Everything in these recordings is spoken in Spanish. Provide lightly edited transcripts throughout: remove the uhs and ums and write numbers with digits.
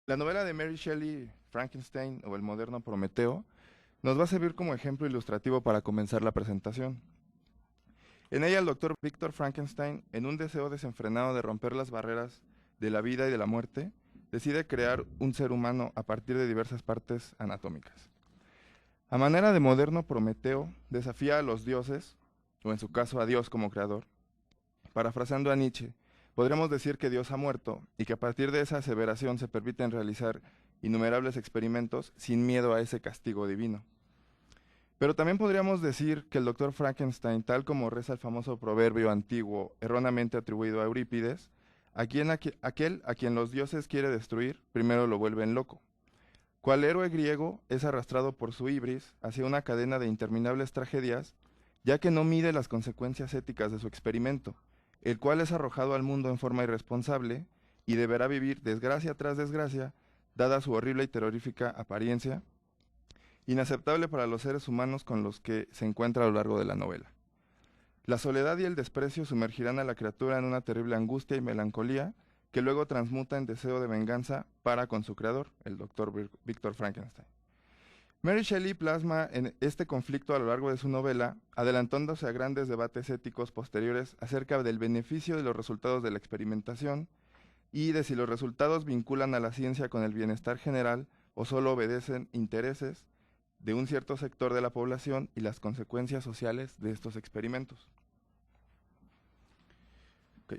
La novela de Mary Shelley, Frankenstein o el moderno Prometeo, nos va a servir como ejemplo ilustrativo para comenzar la presentación. En ella el doctor Víctor Frankenstein, en un deseo desenfrenado de romper las barreras de la vida y de la muerte, decide crear un ser humano a partir de diversas partes anatómicas. A manera de moderno Prometeo, desafía a los dioses, o en su caso a Dios como creador. Parafraseando a Nietzsche, podremos decir que Dios ha muerto y que a partir de esa aseveración se permiten realizar innumerables experimentos sin miedo a ese castigo divino. Pero también podríamos decir que el doctor Frankenstein, tal como reza el famoso proverbio antiguo erróneamente atribuido a Eurípides, aquel a quien los dioses quiere destruir, primero lo vuelven loco. Cual héroe griego es arrastrado por su ibris hacia una cadena de interminables tragedias, ya que no mide las consecuencias éticas de su experimento, el cual es arrojado al mundo en forma irresponsable y deberá vivir desgracia tras desgracia, dada su horrible y terrorífica apariencia, inaceptable para los seres humanos con los que se encuentra a lo largo de la novela. La soledad y el desprecio sumergirán a la criatura en una terrible angustia y melancolía que luego transmuta en deseo de venganza para con su creador, el doctor Víctor Frankenstein. Mary Shelley plasma en este conflicto a lo largo de su novela, adelantándose a grandes debates éticos posteriores acerca del beneficio de los resultados de la experimentación y de si los resultados vinculan a la ciencia con el bienestar general o solo obedecen intereses de un cierto sector de la población y las consecuencias sociales de estos experimentos.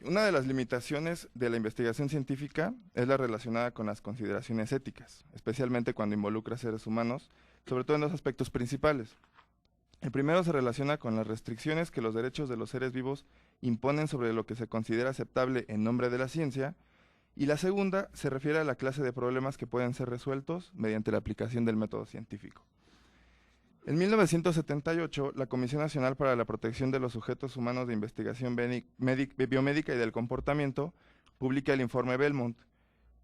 Una de las limitaciones de la investigación científica es la relacionada con las consideraciones éticas, especialmente cuando involucra a seres humanos, sobre todo en dos aspectos principales. El primero se relaciona con las restricciones que los derechos de los seres vivos imponen sobre lo que se considera aceptable en nombre de la ciencia, y la segunda se refiere a la clase de problemas que pueden ser resueltos mediante la aplicación del método científico. En 1978, la Comisión Nacional para la Protección de los Sujetos Humanos de Investigación Biomédica y del Comportamiento publica el informe Belmont,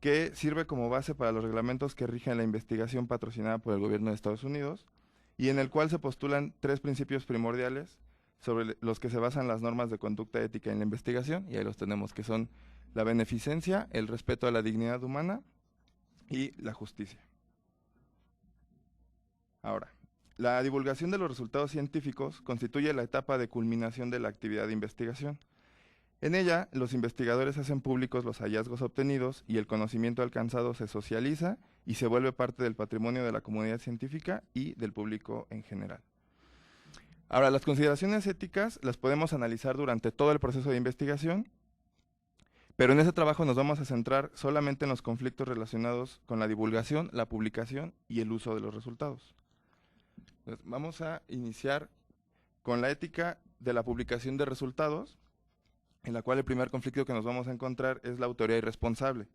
que sirve como base para los reglamentos que rigen la investigación patrocinada por el gobierno de Estados Unidos y en el cual se postulan tres principios primordiales sobre los que se basan las normas de conducta ética en la investigación, y ahí los tenemos, que son la beneficencia, el respeto a la dignidad humana y la justicia. Ahora, la divulgación de los resultados científicos constituye la etapa de culminación de la actividad de investigación. En ella, los investigadores hacen públicos los hallazgos obtenidos y el conocimiento alcanzado se socializa y se vuelve parte del patrimonio de la comunidad científica y del público en general. Ahora, las consideraciones éticas las podemos analizar durante todo el proceso de investigación, pero en ese trabajo nos vamos a centrar solamente en los conflictos relacionados con la divulgación, la publicación y el uso de los resultados. Entonces, vamos a iniciar con la ética de la publicación de resultados, en la cual el primer conflicto que nos vamos a encontrar es la autoría irresponsable.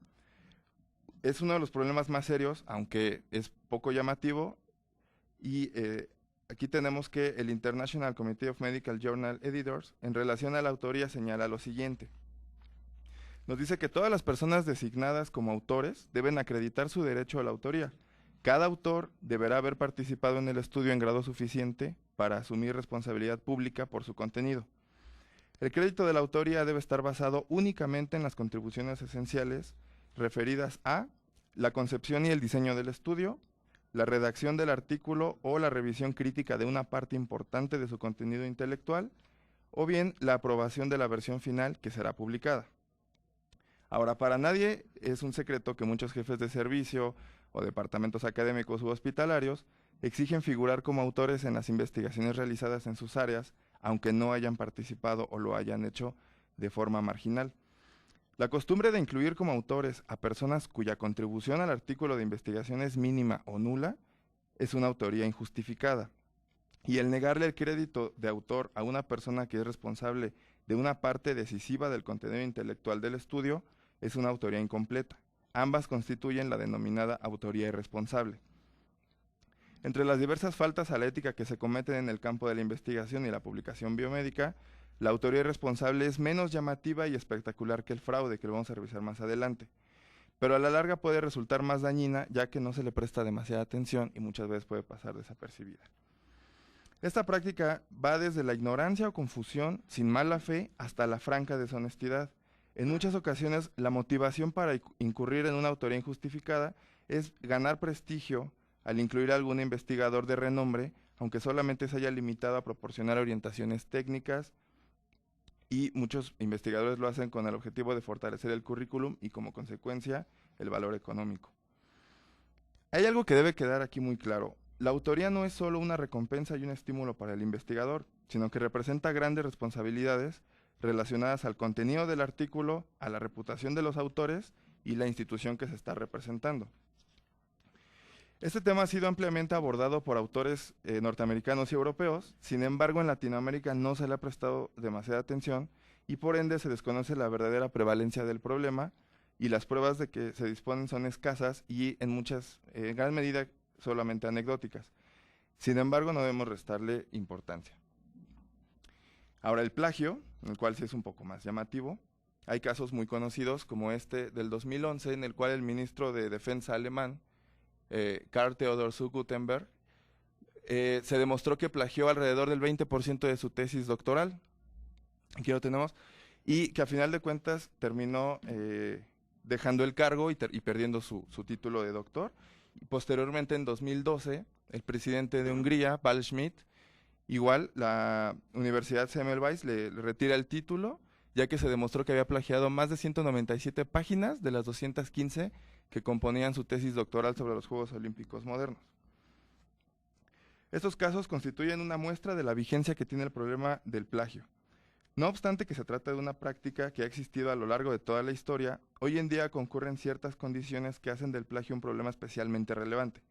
Es uno de los problemas más serios, aunque es poco llamativo, y aquí tenemos que el International Committee of Medical Journal Editors, en relación a la autoría, señala lo siguiente. Nos dice que todas las personas designadas como autores deben acreditar su derecho a la autoría. Cada autor deberá haber participado en el estudio en grado suficiente para asumir responsabilidad pública por su contenido. El crédito de la autoría debe estar basado únicamente en las contribuciones esenciales referidas a la concepción y el diseño del estudio, la redacción del artículo o la revisión crítica de una parte importante de su contenido intelectual, o bien la aprobación de la versión final que será publicada. Ahora, para nadie es un secreto que muchos jefes de servicio o departamentos académicos u hospitalarios exigen figurar como autores en las investigaciones realizadas en sus áreas, aunque no hayan participado o lo hayan hecho de forma marginal. La costumbre de incluir como autores a personas cuya contribución al artículo de investigación es mínima o nula es una autoría injustificada. Y el negarle el crédito de autor a una persona que es responsable de una parte decisiva del contenido intelectual del estudio es una autoría incompleta. Ambas constituyen la denominada autoría irresponsable. Entre las diversas faltas a la ética que se cometen en el campo de la investigación y la publicación biomédica, la autoría irresponsable es menos llamativa y espectacular que el fraude, que lo vamos a revisar más adelante. Pero a la larga puede resultar más dañina, ya que no se le presta demasiada atención y muchas veces puede pasar desapercibida. Esta práctica va desde la ignorancia o confusión, sin mala fe, hasta la franca deshonestidad. En muchas ocasiones, la motivación para incurrir en una autoría injustificada es ganar prestigio al incluir a algún investigador de renombre, aunque solamente se haya limitado a proporcionar orientaciones técnicas, y muchos investigadores lo hacen con el objetivo de fortalecer el currículum y como consecuencia el valor económico. Hay algo que debe quedar aquí muy claro. La autoría no es solo una recompensa y un estímulo para el investigador, sino que representa grandes responsabilidades relacionadas al contenido del artículo, a la reputación de los autores y la institución que se está representando. Este tema ha sido ampliamente abordado por autores norteamericanos y europeos, sin embargo en Latinoamérica no se le ha prestado demasiada atención y por ende se desconoce la verdadera prevalencia del problema y las pruebas de que se disponen son escasas y en gran medida solamente anecdóticas. Sin embargo, no debemos restarle importancia. Ahora el plagio, el cual sí es un poco más llamativo. Hay casos muy conocidos como este del 2011 en el cual el ministro de Defensa alemán, Karl Theodor zu Guttenberg, se demostró que plagió alrededor del 20% de su tesis doctoral. Aquí lo tenemos. Y que a final de cuentas terminó dejando el cargo y perdiendo su título de doctor. Y posteriormente, en 2012, el presidente de Hungría, Val Schmidt, igual la Universidad Semmelweis le retira el título, ya que se demostró que había plagiado más de 197 páginas de las 215 que componían su tesis doctoral sobre los Juegos Olímpicos modernos. Estos casos constituyen una muestra de la vigencia que tiene el problema del plagio. No obstante que se trata de una práctica que ha existido a lo largo de toda la historia, hoy en día concurren ciertas condiciones que hacen del plagio un problema especialmente relevante.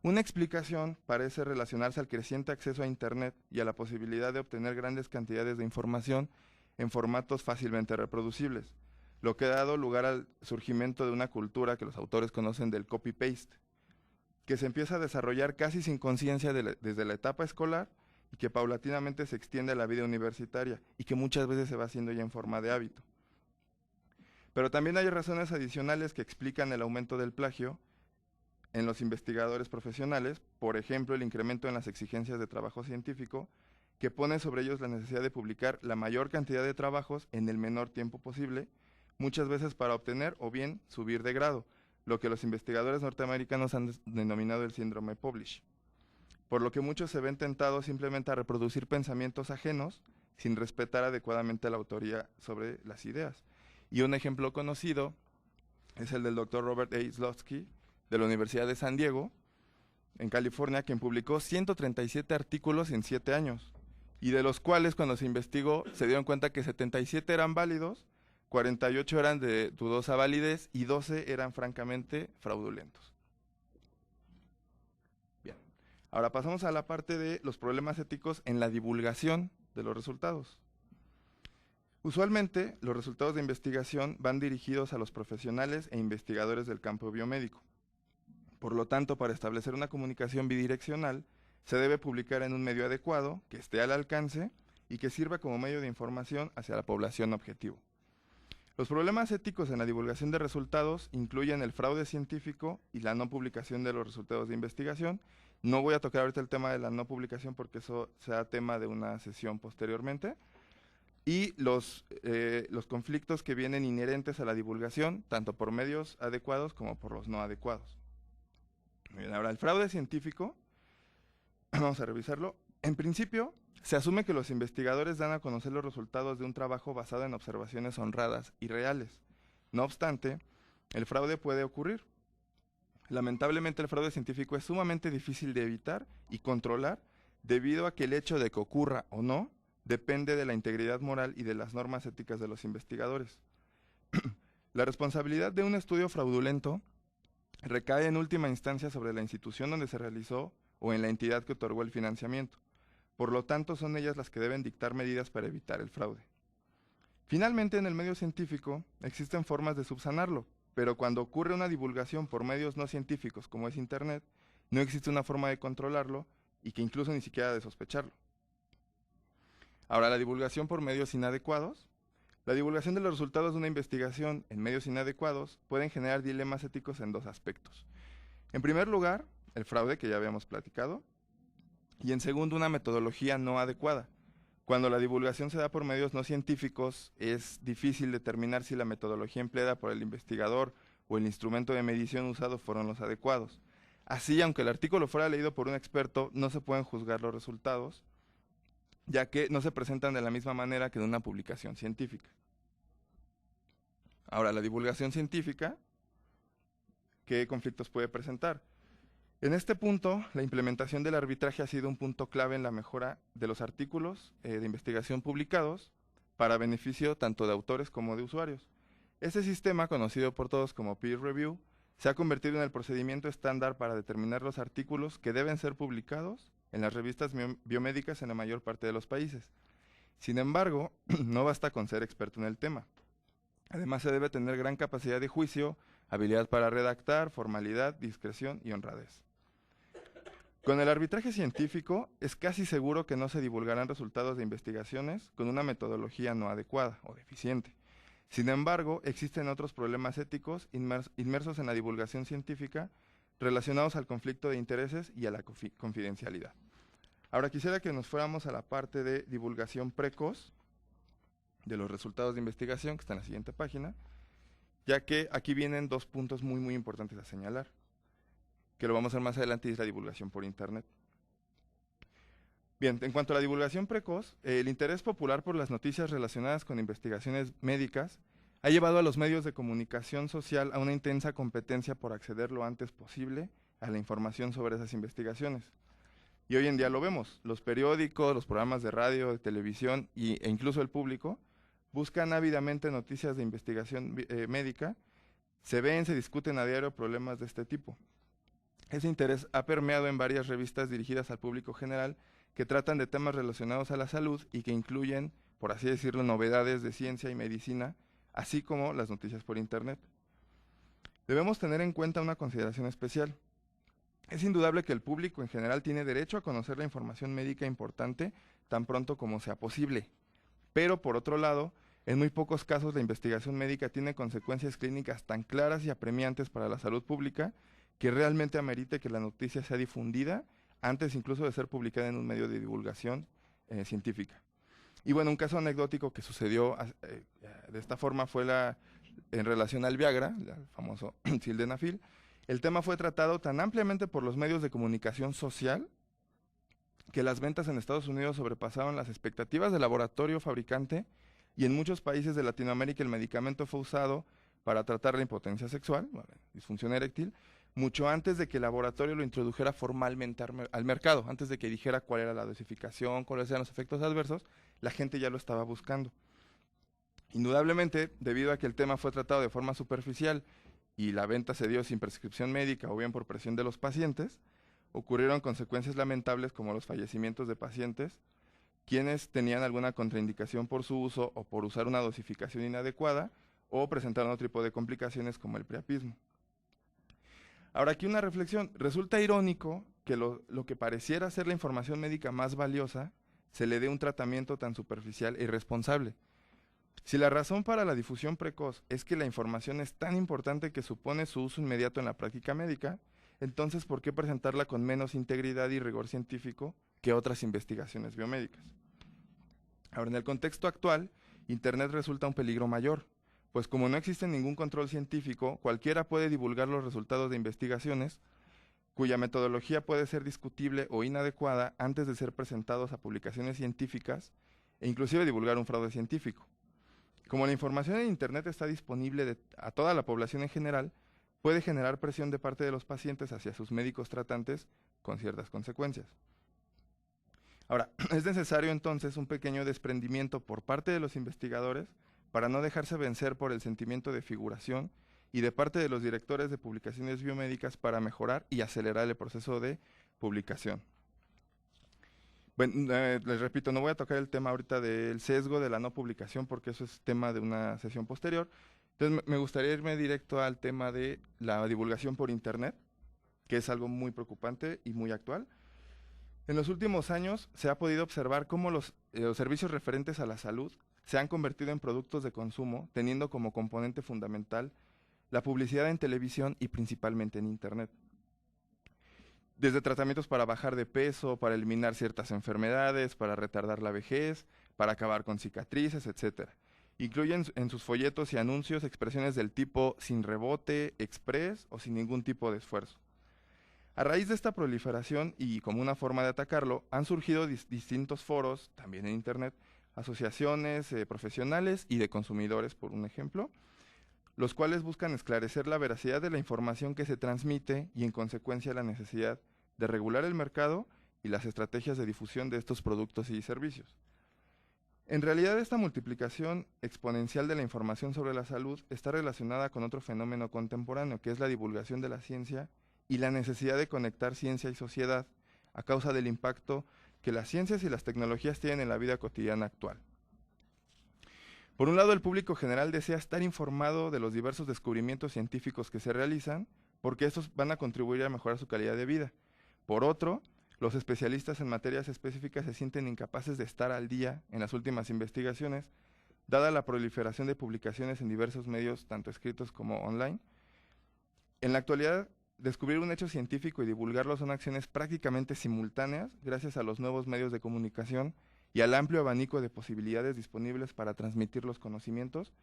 Una explicación parece relacionarse al creciente acceso a Internet y a la posibilidad de obtener grandes cantidades de información en formatos fácilmente reproducibles, lo que ha dado lugar al surgimiento de una cultura que los autores conocen del copy-paste, que se empieza a desarrollar casi sin conciencia desde la etapa escolar y que paulatinamente se extiende a la vida universitaria y que muchas veces se va haciendo ya en forma de hábito. Pero también hay razones adicionales que explican el aumento del plagio en los investigadores profesionales, por ejemplo, el incremento en las exigencias de trabajo científico, que pone sobre ellos la necesidad de publicar la mayor cantidad de trabajos en el menor tiempo posible, muchas veces para obtener o bien subir de grado, lo que los investigadores norteamericanos han denominado el síndrome Publish. Por lo que muchos se ven tentados simplemente a reproducir pensamientos ajenos sin respetar adecuadamente la autoría sobre las ideas. Y un ejemplo conocido es el del doctor Robert A. Slotsky de la Universidad de San Diego, en California, quien publicó 137 artículos en 7 años, y de los cuales cuando se investigó se dieron cuenta que 77 eran válidos, 48 eran de dudosa validez y 12 eran francamente fraudulentos. Ahora pasamos a la parte de los problemas éticos en la divulgación de los resultados. Usualmente, los resultados de investigación van dirigidos a los profesionales e investigadores del campo biomédico. Por lo tanto, para establecer una comunicación bidireccional, se debe publicar en un medio adecuado, que esté al alcance y que sirva como medio de información hacia la población objetivo. Los problemas éticos en la divulgación de resultados incluyen el fraude científico y la no publicación de los resultados de investigación. No voy a tocar ahorita el tema de la no publicación porque eso será tema de una sesión posteriormente. Y los conflictos que vienen inherentes a la divulgación, tanto por medios adecuados como por los no adecuados. Bien, ahora, el fraude científico, vamos a revisarlo. En principio, se asume que los investigadores dan a conocer los resultados de un trabajo basado en observaciones honradas y reales. No obstante, el fraude puede ocurrir. Lamentablemente, el fraude científico es sumamente difícil de evitar y controlar debido a que el hecho de que ocurra o no depende de la integridad moral y de las normas éticas de los investigadores. La responsabilidad de un estudio fraudulento recae en última instancia sobre la institución donde se realizó o en la entidad que otorgó el financiamiento. Por lo tanto, son ellas las que deben dictar medidas para evitar el fraude. Finalmente, en el medio científico existen formas de subsanarlo, pero cuando ocurre una divulgación por medios no científicos como es Internet, no existe una forma de controlarlo y que incluso ni siquiera de sospecharlo. Ahora, la divulgación por medios inadecuados. La divulgación de los resultados de una investigación en medios inadecuados pueden generar dilemas éticos en dos aspectos. En primer lugar, el fraude, que ya habíamos platicado, y en segundo, una metodología no adecuada. Cuando la divulgación se da por medios no científicos, es difícil determinar si la metodología empleada por el investigador o el instrumento de medición usado fueron los adecuados. Así, aunque el artículo fuera leído por un experto, no se pueden juzgar los resultados, ya que no se presentan de la misma manera que en una publicación científica. Ahora, la divulgación científica, ¿qué conflictos puede presentar? En este punto, la implementación del arbitraje ha sido un punto clave en la mejora de los artículos de investigación publicados para beneficio tanto de autores como de usuarios. Este sistema, conocido por todos como peer review, se ha convertido en el procedimiento estándar para determinar los artículos que deben ser publicados en las revistas biomédicas en la mayor parte de los países. Sin embargo, no basta con ser experto en el tema. Además, se debe tener gran capacidad de juicio, habilidad para redactar, formalidad, discreción y honradez. Con el arbitraje científico, es casi seguro que no se divulgarán resultados de investigaciones con una metodología no adecuada o deficiente. Sin embargo, existen otros problemas éticos inmersos en la divulgación científica relacionados al conflicto de intereses y a la confidencialidad. Ahora quisiera que nos fuéramos a la parte de divulgación precoz de los resultados de investigación, que está en la siguiente página, ya que aquí vienen dos puntos muy importantes a señalar, que lo vamos a ver más adelante, y es la divulgación por Internet. Bien, en cuanto a la divulgación precoz, el interés popular por las noticias relacionadas con investigaciones médicas ha llevado a los medios de comunicación social a una intensa competencia por acceder lo antes posible a la información sobre esas investigaciones. Y hoy en día lo vemos, los periódicos, los programas de radio, de televisión e incluso el público buscan ávidamente noticias de investigación médica, se discuten a diario problemas de este tipo. Ese interés ha permeado en varias revistas dirigidas al público general que tratan de temas relacionados a la salud y que incluyen, por así decirlo, novedades de ciencia y medicina, así como las noticias por Internet. Debemos tener en cuenta una consideración especial. Es indudable que el público en general tiene derecho a conocer la información médica importante tan pronto como sea posible. Pero, por otro lado, en muy pocos casos la investigación médica tiene consecuencias clínicas tan claras y apremiantes para la salud pública que realmente amerite que la noticia sea difundida antes incluso de ser publicada en un medio de divulgación científica. Y bueno, un caso anecdótico que sucedió de esta forma fue en relación al Viagra, el famoso sildenafil. El tema fue tratado tan ampliamente por los medios de comunicación social que las ventas en Estados Unidos sobrepasaron las expectativas del laboratorio fabricante, y en muchos países de Latinoamérica el medicamento fue usado para tratar la impotencia sexual, disfunción eréctil, mucho antes de que el laboratorio lo introdujera formalmente al mercado, antes de que dijera cuál era la dosificación, cuáles eran los efectos adversos, la gente ya lo estaba buscando. Indudablemente, debido a que el tema fue tratado de forma superficial y la venta se dio sin prescripción médica o bien por presión de los pacientes, ocurrieron consecuencias lamentables como los fallecimientos de pacientes, quienes tenían alguna contraindicación por su uso o por usar una dosificación inadecuada, o presentaron otro tipo de complicaciones como el priapismo. Ahora aquí una reflexión. Resulta irónico que lo que pareciera ser la información médica más valiosa se le dé un tratamiento tan superficial e irresponsable. Si la razón para la difusión precoz es que la información es tan importante que supone su uso inmediato en la práctica médica, entonces ¿por qué presentarla con menos integridad y rigor científico que otras investigaciones biomédicas? Ahora, en el contexto actual, Internet resulta un peligro mayor, pues como no existe ningún control científico, cualquiera puede divulgar los resultados de investigaciones cuya metodología puede ser discutible o inadecuada antes de ser presentados a publicaciones científicas e inclusive divulgar un fraude científico. Como la información en Internet está disponible a toda la población en general, puede generar presión de parte de los pacientes hacia sus médicos tratantes con ciertas consecuencias. Ahora, es necesario entonces un pequeño desprendimiento por parte de los investigadores para no dejarse vencer por el sentimiento de figuración y de parte de los directores de publicaciones biomédicas para mejorar y acelerar el proceso de publicación. Bueno, les repito, no voy a tocar el tema ahorita del sesgo de la no publicación porque eso es tema de una sesión posterior. Entonces me gustaría irme directo al tema de la divulgación por Internet, que es algo muy preocupante y muy actual. En los últimos años se ha podido observar cómo los servicios referentes a la salud se han convertido en productos de consumo, teniendo como componente fundamental la publicidad en televisión y principalmente en Internet. desde tratamientos para bajar de peso, para eliminar ciertas enfermedades, para retardar la vejez, para acabar con cicatrices, etcétera. Incluyen en sus folletos y anuncios expresiones del tipo sin rebote, express o sin ningún tipo de esfuerzo. A raíz de esta proliferación y como una forma de atacarlo, han surgido distintos foros, también en Internet, asociaciones profesionales y de consumidores, por un ejemplo, los cuales buscan esclarecer la veracidad de la información que se transmite y en consecuencia la necesidad de regular el mercado y las estrategias de difusión de estos productos y servicios. En realidad, esta multiplicación exponencial de la información sobre la salud está relacionada con otro fenómeno contemporáneo, que es la divulgación de la ciencia y la necesidad de conectar ciencia y sociedad a causa del impacto que las ciencias y las tecnologías tienen en la vida cotidiana actual. Por un lado, el público general desea estar informado de los diversos descubrimientos científicos que se realizan, porque estos van a contribuir a mejorar su calidad de vida. Por otro, los especialistas en materias específicas se sienten incapaces de estar al día en las últimas investigaciones, dada la proliferación de publicaciones en diversos medios, tanto escritos como online. En la actualidad, descubrir un hecho científico y divulgarlo son acciones prácticamente simultáneas gracias a los nuevos medios de comunicación y al amplio abanico de posibilidades disponibles para transmitir los conocimientos,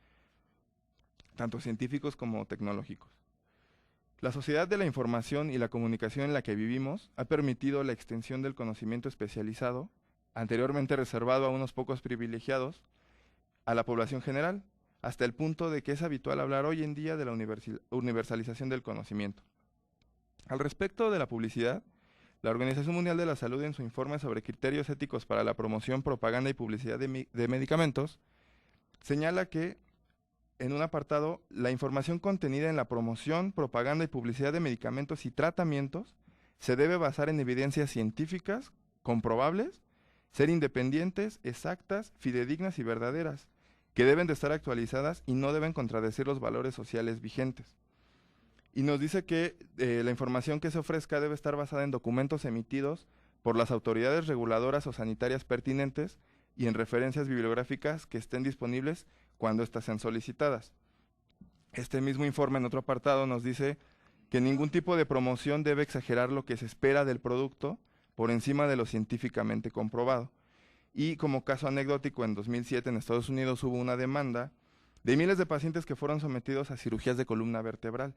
tanto científicos como tecnológicos. La sociedad de la información y la comunicación en la que vivimos ha permitido la extensión del conocimiento especializado, anteriormente reservado a unos pocos privilegiados, a la población general, hasta el punto de que es habitual hablar hoy en día de la universalización del conocimiento. Al respecto de la publicidad, la Organización Mundial de la Salud, en su informe sobre criterios éticos para la promoción, propaganda y publicidad de medicamentos, señala que, en un apartado, la información contenida en la promoción, propaganda y publicidad de medicamentos y tratamientos se debe basar en evidencias científicas, comprobables, ser independientes, exactas, fidedignas y verdaderas, que deben de estar actualizadas y no deben contradecir los valores sociales vigentes. Y nos dice que la información que se ofrezca debe estar basada en documentos emitidos por las autoridades reguladoras o sanitarias pertinentes y en referencias bibliográficas que estén disponibles cuando éstas sean solicitadas. Este mismo informe, en otro apartado, nos dice que ningún tipo de promoción debe exagerar lo que se espera del producto por encima de lo científicamente comprobado. Y como caso anecdótico, en 2007 en Estados Unidos hubo una demanda de miles de pacientes que fueron sometidos a cirugías de columna vertebral,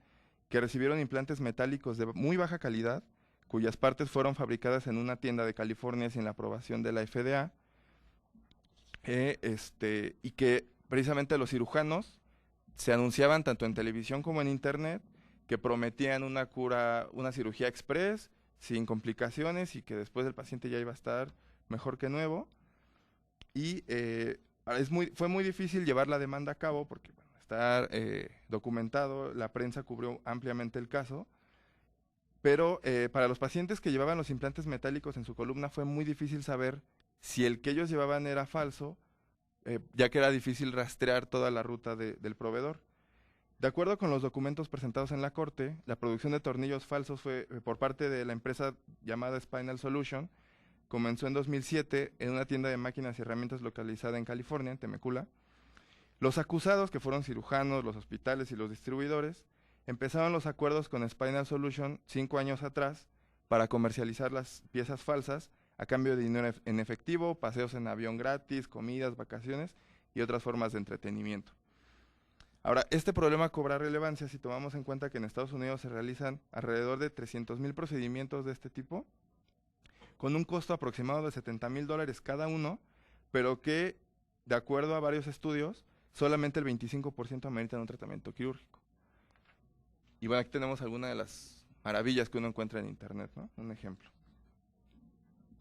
que recibieron implantes metálicos de muy baja calidad, cuyas partes fueron fabricadas en una tienda de California sin la aprobación de la FDA, y que precisamente los cirujanos se anunciaban tanto en televisión como en internet que prometían una cura, una cirugía express, sin complicaciones y que después el paciente ya iba a estar mejor que nuevo. Y fue muy difícil llevar la demanda a cabo porque está documentado, la prensa cubrió ampliamente el caso, pero para los pacientes que llevaban los implantes metálicos en su columna fue muy difícil saber si el que ellos llevaban era falso, ya que era difícil rastrear toda la ruta del proveedor. De acuerdo con los documentos presentados en la corte, la producción de tornillos falsos fue por parte de la empresa llamada Spinal Solution. Comenzó en 2007 en una tienda de máquinas y herramientas localizada en California, en Temecula. Los acusados, que fueron cirujanos, los hospitales y los distribuidores, empezaron los acuerdos con Spinal Solution 5 años atrás para comercializar las piezas falsas a cambio de dinero en efectivo, paseos en avión gratis, comidas, vacaciones y otras formas de entretenimiento. Ahora, este problema cobra relevancia si tomamos en cuenta que en Estados Unidos se realizan alrededor de 300,000 procedimientos de este tipo, con un costo aproximado de $70,000 cada uno, pero que, de acuerdo a varios estudios, solamente el 25% ameritan un tratamiento quirúrgico. Y bueno, aquí tenemos algunas de las maravillas que uno encuentra en internet, ¿no? Un ejemplo.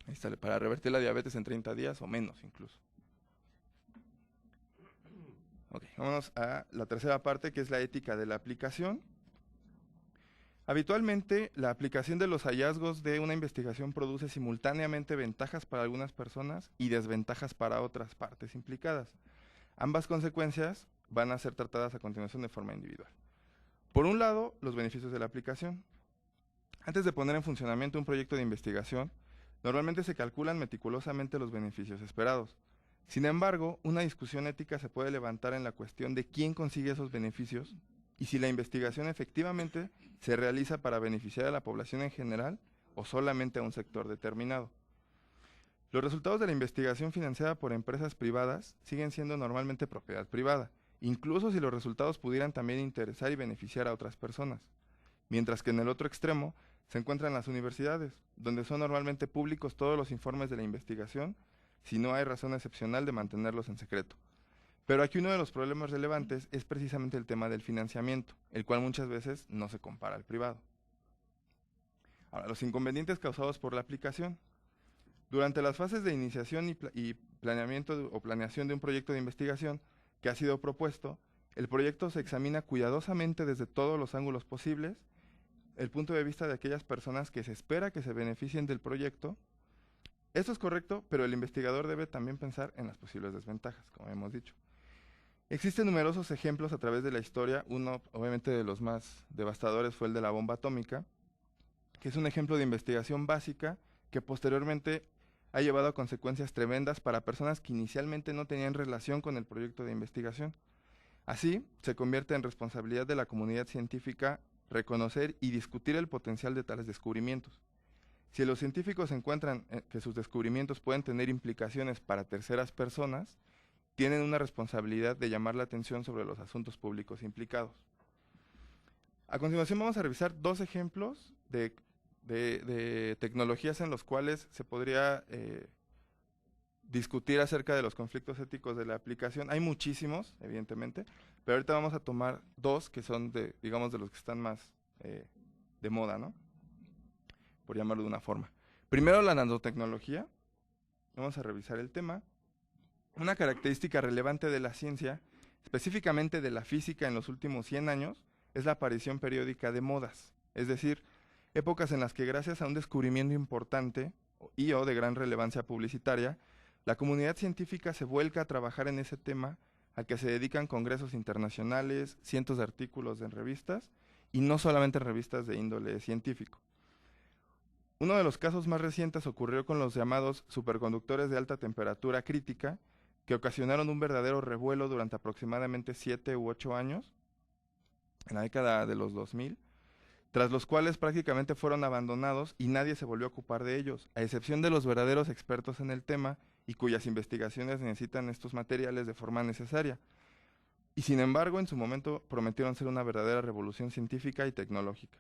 Ahí está, para revertir la diabetes en 30 días o menos incluso. Ok, vámonos a la tercera parte, que es la ética de la aplicación. Habitualmente, la aplicación de los hallazgos de una investigación produce simultáneamente ventajas para algunas personas y desventajas para otras partes implicadas. Ambas consecuencias van a ser tratadas a continuación de forma individual. Por un lado, los beneficios de la aplicación. Antes de poner en funcionamiento un proyecto de investigación, normalmente se calculan meticulosamente los beneficios esperados. Sin embargo, una discusión ética se puede levantar en la cuestión de quién consigue esos beneficios y si la investigación efectivamente se realiza para beneficiar a la población en general o solamente a un sector determinado. Los resultados de la investigación financiada por empresas privadas siguen siendo normalmente propiedad privada, incluso si los resultados pudieran también interesar y beneficiar a otras personas. Mientras que en el otro extremo se encuentran las universidades, donde son normalmente públicos todos los informes de la investigación, si no hay razón excepcional de mantenerlos en secreto. Pero aquí uno de los problemas relevantes es precisamente el tema del financiamiento, el cual muchas veces no se compara al privado. Ahora, los inconvenientes causados por la aplicación. Durante las fases de iniciación y planeamiento o planeación de un proyecto de investigación que ha sido propuesto, el proyecto se examina cuidadosamente desde todos los ángulos posibles, el punto de vista de aquellas personas que se espera que se beneficien del proyecto. Esto es correcto, pero el investigador debe también pensar en las posibles desventajas, como hemos dicho. Existen numerosos ejemplos a través de la historia. Uno, obviamente, de los más devastadores fue el de la bomba atómica, que es un ejemplo de investigación básica que posteriormente ha llevado a consecuencias tremendas para personas que inicialmente no tenían relación con el proyecto de investigación. Así, se convierte en responsabilidad de la comunidad científica reconocer y discutir el potencial de tales descubrimientos. Si los científicos encuentran que sus descubrimientos pueden tener implicaciones para terceras personas, tienen una responsabilidad de llamar la atención sobre los asuntos públicos implicados. A continuación vamos a revisar dos ejemplos de tecnologías en los cuales se podría discutir acerca de los conflictos éticos de la aplicación. Hay muchísimos, evidentemente, pero ahorita vamos a tomar dos que son digamos, de los que están más de moda, ¿no? Por llamarlo de una forma. Primero, la nanotecnología. Vamos a revisar el tema. Una característica relevante de la ciencia, específicamente de la física en los últimos 100 años, es la aparición periódica de modas, es decir, épocas en las que gracias a un descubrimiento importante o de gran relevancia publicitaria, la comunidad científica se vuelca a trabajar en ese tema, al que se dedican congresos internacionales, cientos de artículos en revistas, y no solamente en revistas de índole científico. Uno de los casos más recientes ocurrió con los llamados superconductores de alta temperatura crítica, que ocasionaron un verdadero revuelo durante aproximadamente 7 u 8 años, en la década de los 2000, tras los cuales prácticamente fueron abandonados y nadie se volvió a ocupar de ellos, a excepción de los verdaderos expertos en el tema y cuyas investigaciones necesitan estos materiales de forma necesaria. Y sin embargo, en su momento prometieron ser una verdadera revolución científica y tecnológica.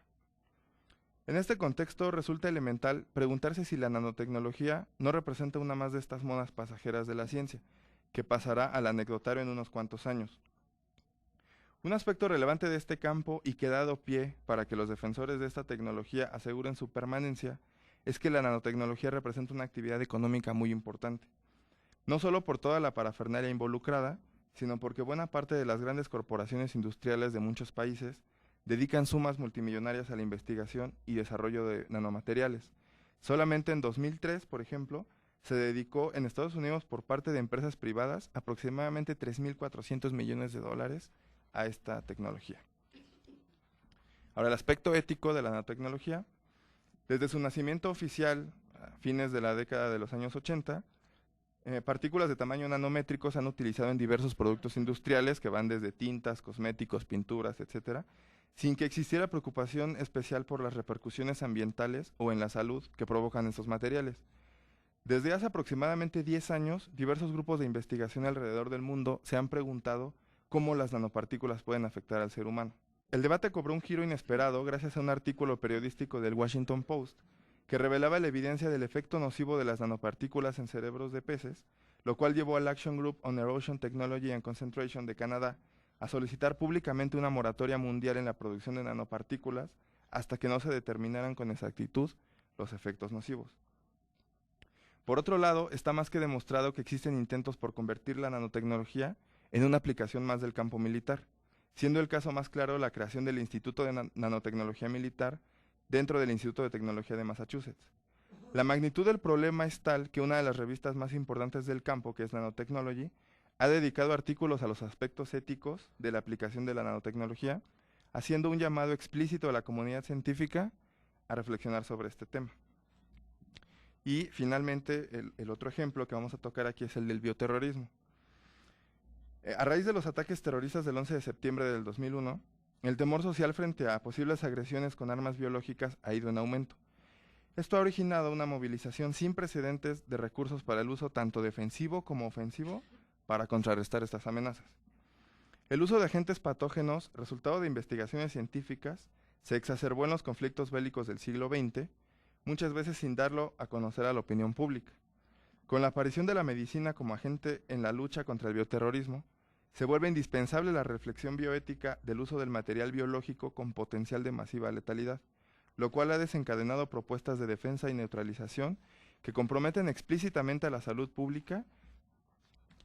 En este contexto resulta elemental preguntarse si la nanotecnología no representa una más de estas modas pasajeras de la ciencia, que pasará al anecdotario en unos cuantos años. Un aspecto relevante de este campo y que ha dado pie para que los defensores de esta tecnología aseguren su permanencia es que la nanotecnología representa una actividad económica muy importante, no solo por toda la parafernalia involucrada, sino porque buena parte de las grandes corporaciones industriales de muchos países dedican sumas multimillonarias a la investigación y desarrollo de nanomateriales. Solamente en 2003, por ejemplo, se dedicó en Estados Unidos por parte de empresas privadas aproximadamente 3.400 millones de dólares a esta tecnología. Ahora, el aspecto ético de la nanotecnología. Desde su nacimiento oficial, a fines de la década de los años 80, partículas de tamaño nanométrico se han utilizado en diversos productos industriales que van desde tintas, cosméticos, pinturas, etcétera, sin que existiera preocupación especial por las repercusiones ambientales o en la salud que provocan estos materiales. Desde hace aproximadamente 10 años, diversos grupos de investigación alrededor del mundo se han preguntado cómo las nanopartículas pueden afectar al ser humano. El debate cobró un giro inesperado gracias a un artículo periodístico del Washington Post que revelaba la evidencia del efecto nocivo de las nanopartículas en cerebros de peces, lo cual llevó al Action Group on Erosion Technology and Concentration de Canadá a solicitar públicamente una moratoria mundial en la producción de nanopartículas hasta que no se determinaran con exactitud los efectos nocivos. Por otro lado, está más que demostrado que existen intentos por convertir la nanotecnología en una aplicación más del campo militar, siendo el caso más claro la creación del Instituto de Nanotecnología Militar dentro del Instituto de Tecnología de Massachusetts. La magnitud del problema es tal que una de las revistas más importantes del campo, que es Nanotechnology, ha dedicado artículos a los aspectos éticos de la aplicación de la nanotecnología, haciendo un llamado explícito a la comunidad científica a reflexionar sobre este tema. Y finalmente, el otro ejemplo que vamos a tocar aquí es el del bioterrorismo. A raíz de los ataques terroristas del 11 de septiembre del 2001, el temor social frente a posibles agresiones con armas biológicas ha ido en aumento. Esto ha originado una movilización sin precedentes de recursos para el uso tanto defensivo como ofensivo para contrarrestar estas amenazas. El uso de agentes patógenos, resultado de investigaciones científicas, se exacerbó en los conflictos bélicos del siglo XX, muchas veces sin darlo a conocer a la opinión pública. Con la aparición de la medicina como agente en la lucha contra el bioterrorismo, se vuelve indispensable la reflexión bioética del uso del material biológico con potencial de masiva letalidad, lo cual ha desencadenado propuestas de defensa y neutralización que comprometen explícitamente a la salud pública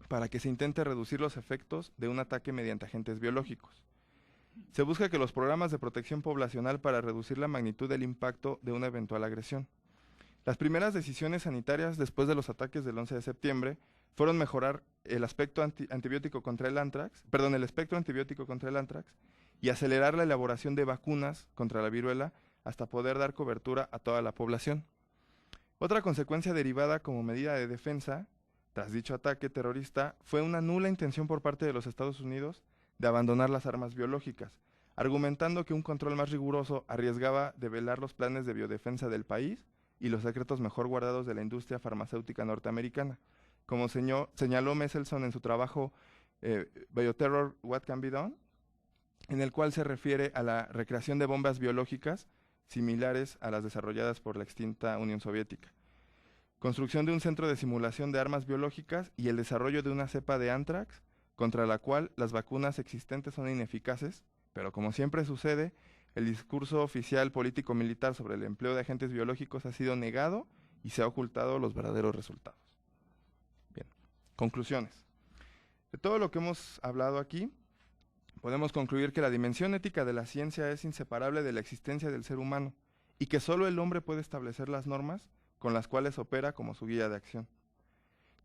para que se intente reducir los efectos de un ataque mediante agentes biológicos. Se busca que los programas de protección poblacional para reducir la magnitud del impacto de una eventual agresión. Las primeras decisiones sanitarias después de los ataques del 11 de septiembre fueron mejorar el espectro antibiótico contra el anthrax y acelerar la elaboración de vacunas contra la viruela hasta poder dar cobertura a toda la población. Otra consecuencia derivada como medida de defensa tras dicho ataque terrorista fue una nula intención por parte de los Estados Unidos de abandonar las armas biológicas, argumentando que un control más riguroso arriesgaba develar los planes de biodefensa del país y los secretos mejor guardados de la industria farmacéutica norteamericana, como señaló Meselson en su trabajo Bioterror, What Can Be Done, en el cual se refiere a la recreación de bombas biológicas similares a las desarrolladas por la extinta Unión Soviética, construcción de un centro de simulación de armas biológicas y el desarrollo de una cepa de anthrax contra la cual las vacunas existentes son ineficaces, pero como siempre sucede, el discurso oficial político-militar sobre el empleo de agentes biológicos ha sido negado y se ha ocultado los verdaderos resultados. Bien, conclusiones. De todo lo que hemos hablado aquí, podemos concluir que la dimensión ética de la ciencia es inseparable de la existencia del ser humano y que solo el hombre puede establecer las normas con las cuales opera como su guía de acción.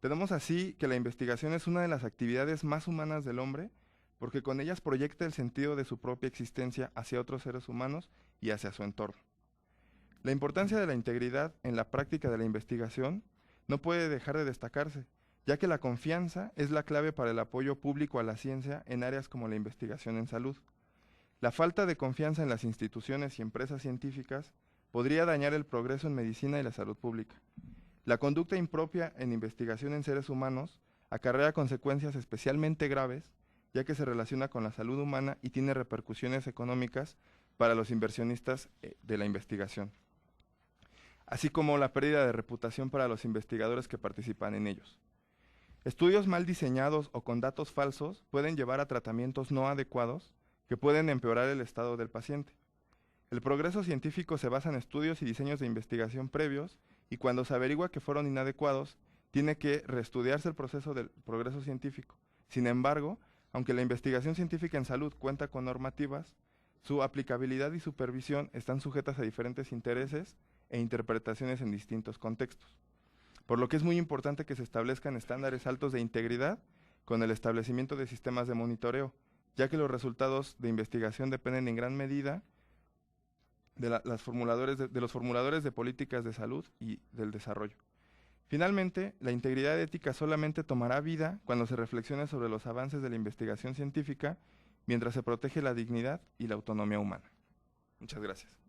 Tenemos así que la investigación es una de las actividades más humanas del hombre porque con ellas proyecta el sentido de su propia existencia hacia otros seres humanos y hacia su entorno. La importancia de la integridad en la práctica de la investigación no puede dejar de destacarse, ya que la confianza es la clave para el apoyo público a la ciencia en áreas como la investigación en salud. La falta de confianza en las instituciones y empresas científicas podría dañar el progreso en medicina y la salud pública. La conducta impropia en investigación en seres humanos acarrea consecuencias especialmente graves, ya que se relaciona con la salud humana y tiene repercusiones económicas para los inversionistas de la investigación, así como la pérdida de reputación para los investigadores que participan en ellos. Estudios mal diseñados o con datos falsos pueden llevar a tratamientos no adecuados que pueden empeorar el estado del paciente. El progreso científico se basa en estudios y diseños de investigación previos y cuando se averigua que fueron inadecuados, tiene que reestudiarse el proceso del progreso científico. Sin embargo, aunque la investigación científica en salud cuenta con normativas, su aplicabilidad y supervisión están sujetas a diferentes intereses e interpretaciones en distintos contextos, por lo que es muy importante que se establezcan estándares altos de integridad con el establecimiento de sistemas de monitoreo, ya que los resultados de investigación dependen en gran medida de los formuladores de políticas de salud y del desarrollo. Finalmente, la integridad ética solamente tomará vida cuando se reflexione sobre los avances de la investigación científica mientras se protege la dignidad y la autonomía humana. Muchas gracias.